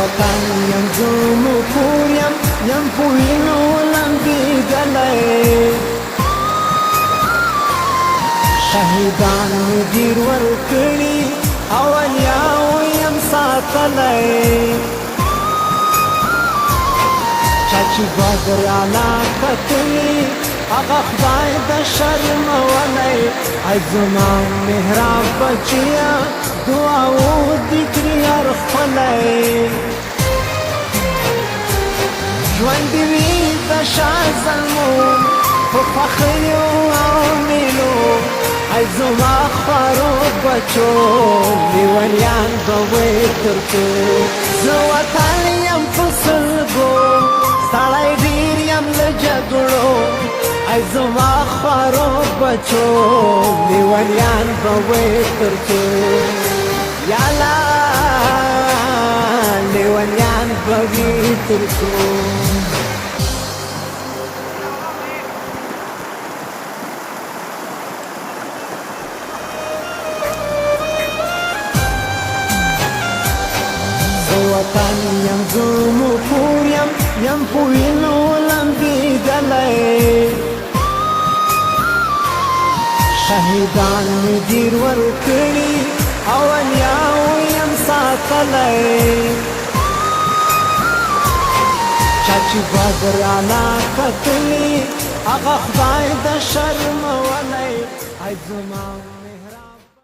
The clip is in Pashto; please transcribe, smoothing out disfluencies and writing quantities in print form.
وطن یم زمو کور یم په وینو لمبېدلی شهیدان مې ډېر ورکړي اولیاو یم ساتلی چا چې بدر اعلی کتلي هغه خدای د شرمولی ای زما محراب بچیه دعاو دې کړي هر خپلی ژوند دې وي د شاه زلمو په فخریو او میلو ای زما خوارو بچو لیونیان به وی تر څو زه وطن یم په سلګو ستړی ډېر یم له جګړو ای زما خوارو بچو لیونیان به وی تر څو یالا لیونیان به وی تر څو وطن یم زمو کور یم په وینو لمبېدلی شهیدان مې ډېر ورکړي اولیاو یم ساتلی چا چې بدر اعلی کتلي هغه خدای د شرمولی ای زما